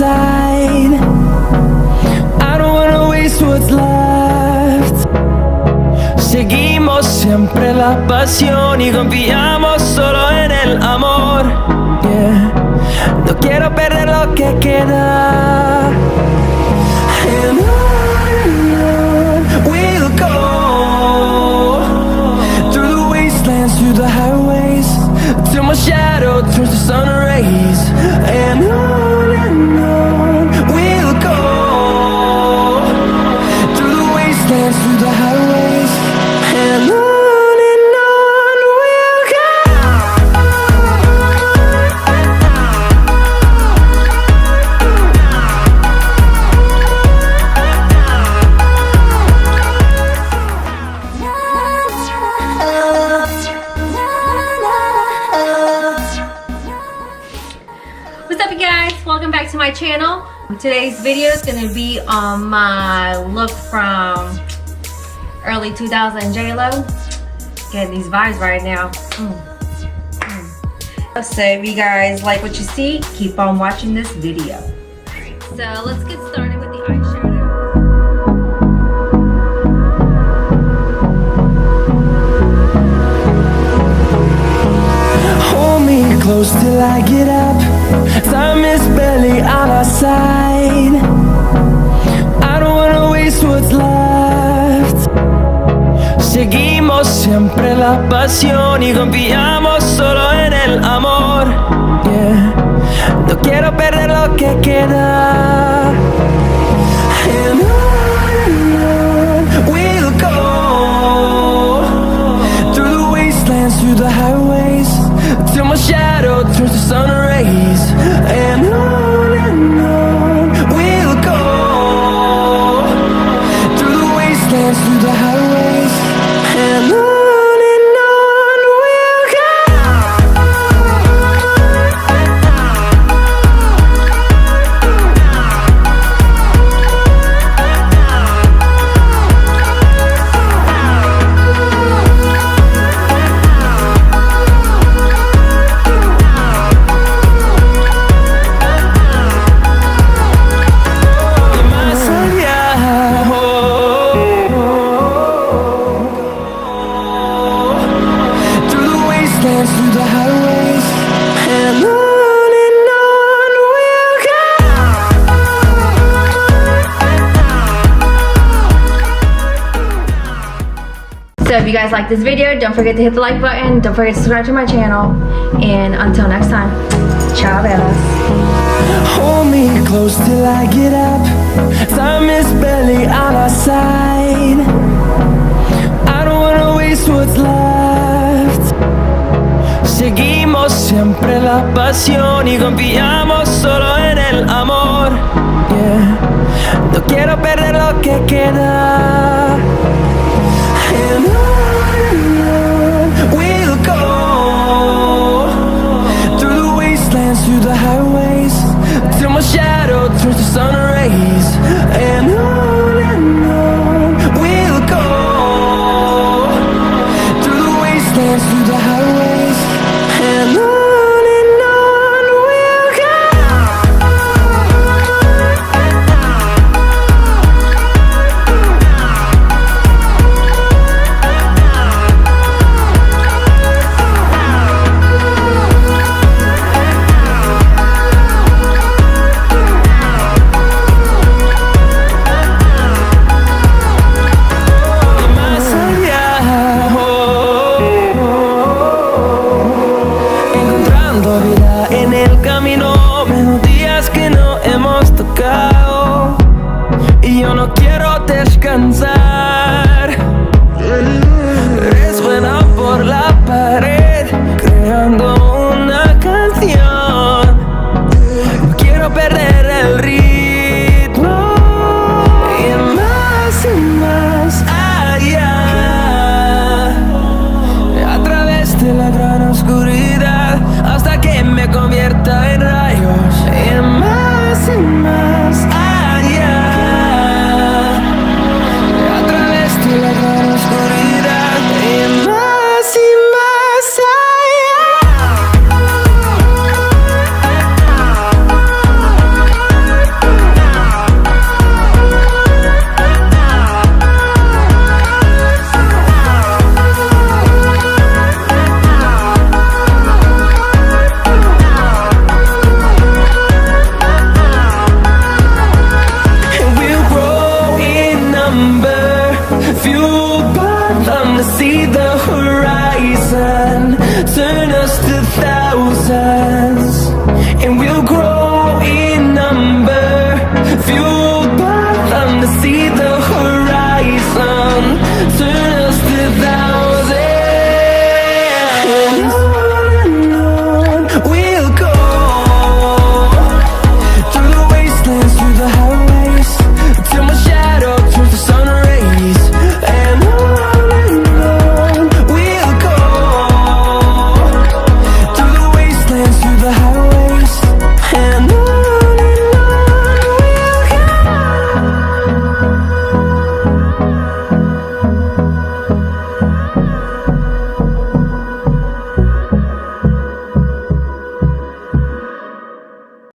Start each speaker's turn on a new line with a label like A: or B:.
A: side. I don't wanna waste what's left. Seguimos siempre la pasión y confiamos solo en el amor. Yeah. No quiero perder lo que queda. And on we'll go, through the wastelands, through the highways, till my shadow turns to sun rays. And on we'll go, through the wastelands, through the highways, and on we'll go.
B: What's up, you guys? Welcome back to my channel. Today's video is going to be on my look from early 2000 J-Lo. Getting these vibes right now. So if you guys like what you see, keep on watching this video. Alright, so let's get started with the eyeshadow.
A: Hold me close till I get up. Time is barely on our side. I don't wanna waste what's left. Seguimos siempre la pasión y confiamos solo en el amor. Yeah. No quiero perder lo que queda. And on we'll go, through the wastelands, through the highways, till my shadow turns to sun rays. And on we'll go, through the wastelands, through the highways, and on we'll go. Through the highways, and on we'll go.
B: So if you guys like this video, don't forget to hit the like button. Don't forget to subscribe to my channel. And until next time, ciao, bellas.
A: Hold me close till I get up. Time is barely on our side. I don't wanna waste what's left. Seguimos siempre la pasión y confiamos solo en el amor. Yeah. No quiero perder lo que queda. And on we'll go, through the wastelands, through the highways, till my shadow turns to sun rays. And on we'll go, through the wastelands, through the highways, and on we'll go. Más allá, encontrando vida en el camino, melodías que no hemos tocado, y yo no quiero descansar.